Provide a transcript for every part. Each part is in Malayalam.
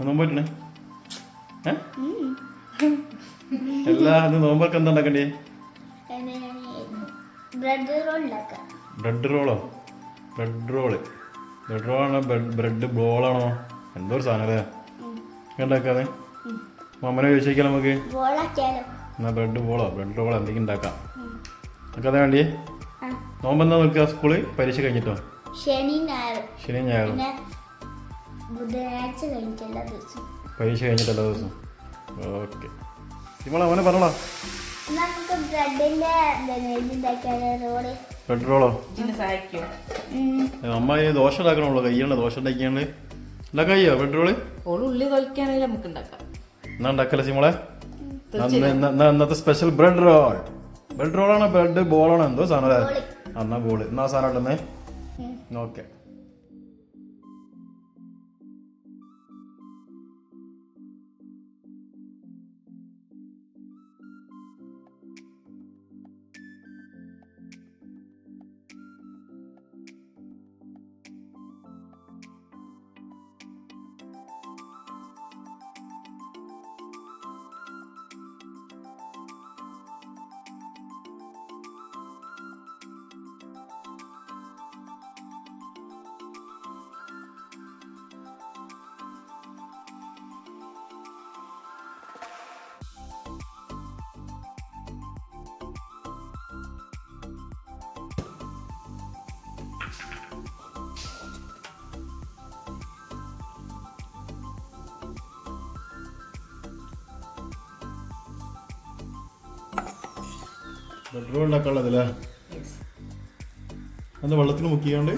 നോമ്പോറ്റണേ എല്ലാ അത് നോമ്പൊക്കെ എന്താ ഉണ്ടാക്കണ്ടേ? ബ്രെഡ് റോളോ? ബ്രെഡ് റോളാണോ ബ്രെഡ് ബോളാണോ? എന്തോ ഒരു സാധനം അല്ലേ ഉണ്ടാക്കാതെ മമ്മനെ ചോദിച്ചേക്കാം നമുക്ക്. എന്നാ ബ്രെഡ് റോളോ എന്തെങ്കിലും ഉണ്ടാക്കാം. നമുക്കത് വേണ്ടിയേ. നോമ്പെന്താ നോക്കുക? സ്കൂള് പരീക്ഷ കഴിഞ്ഞിട്ടോ? ശനി ഞായറും പരീക്ഷ കഴിഞ്ഞിട്ട് എല്ലാ ദിവസവും. ഓക്കെ സിമോള അവനെ പറഞ്ഞോളാം. ബ്രെഡ് റോളോ? അമ്മ ഈ ദോശ ഉണ്ടാക്കണുള്ളൂ. കയ്യാണ് ദോശ ഉണ്ടാക്കിയാണ്ട് ഉണ്ടാക്കാൻ കഴിയോ ബ്രെഡ് റോള്? എന്നാ ഉണ്ടാക്കല്ലേ സിമോളെ? ഇന്നത്തെ സ്പെഷ്യൽ ബ്രെഡ് റോളാണോ ബ്രെഡ് ബോളാണോ എന്തോ സാധനം അല്ലേ? എന്നാ ബോള്. എന്നാ സാധനം ഉണ്ടെന്നേ. ഓക്കെ ബ്രെഡ് റോൾ ഉണ്ടാക്കാനുള്ളതല്ലേ? അത് വെള്ളത്തിൽ മുക്കിയാണ്ട്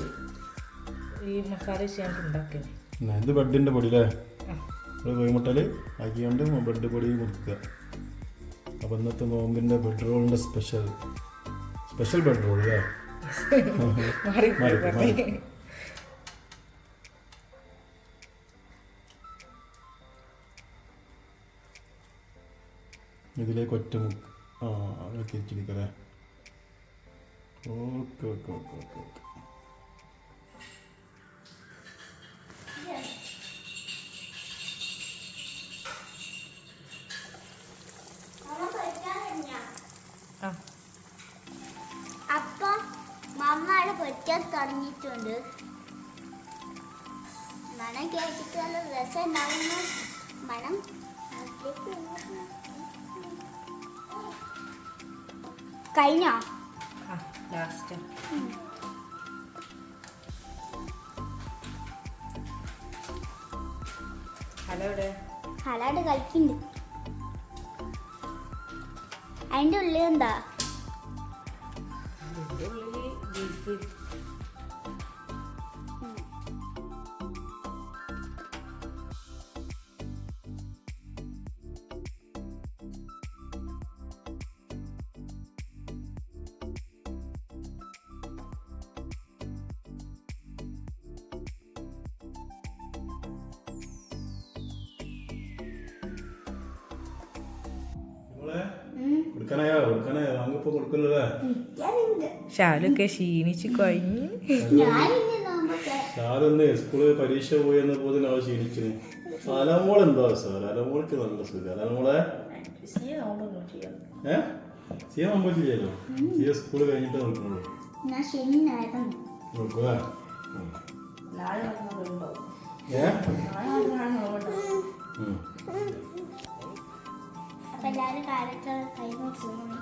ഇത് ബ്രെഡിൻ്റെ പൊടി അല്ലേ? കോഴിമുട്ടല് ആക്കിയാണ്ട് ബ്രെഡ് പൊടി മുറിക്കുക. അപ്പം ഇന്നത്തെ നോമ്പിൻ്റെ ബ്രെഡ് റോളിൻ്റെ സ്പെഷ്യൽ ബ്രെഡ് റോൾ അല്ലേ? ഇതിലേക്ക് ഒറ്റ മുക്ക് അങ്ങനെ തിരിച്ചിരിക്കല്ലേ? ഓക്കെ. അപ്പൊ മമ്മയുടെ പൊരിക്കാൻ തുടങ്ങിയിട്ടുണ്ട്. മണം കേട്ടിട്ട് നല്ല രസം ഉണ്ടാവുന്ന മണം. കഴിഞ്ഞോ? ഹലാട് കളിക്കുന്നുണ്ട്. അതിൻ്റെ ഉള്ളിൽ എന്താ? ഷാലൊക്കെ ക്ഷീണിച്ച് കഴിഞ്ഞ് ഷാലൊന്ന് സ്കൂള് പരീക്ഷ പോയി എന്നപ്പോൾ ക്ഷീണിച്ചു. സാലാമോൾ എന്താ? സാലാമോൾക്ക് നല്ല സുഖം. സാലാമോളെ സിയ നോമ്പറ്റില്ലല്ലോ. സിയ സ്കൂള് കഴിഞ്ഞിട്ട് നോക്കുള്ളൂ. നോക്കുക എല്ലാവരും കാലത്ത് കൈ നോക്കുന്നു.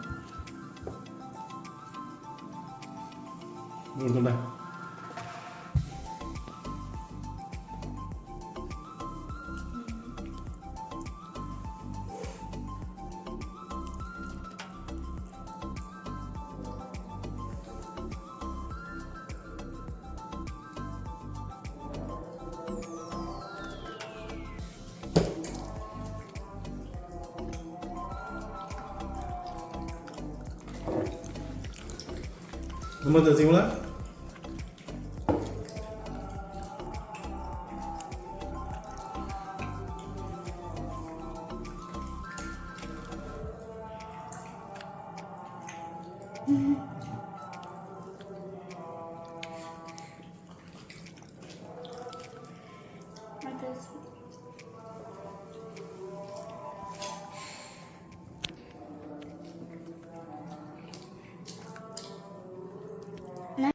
¿Cómo te simula? റെസിപ്പി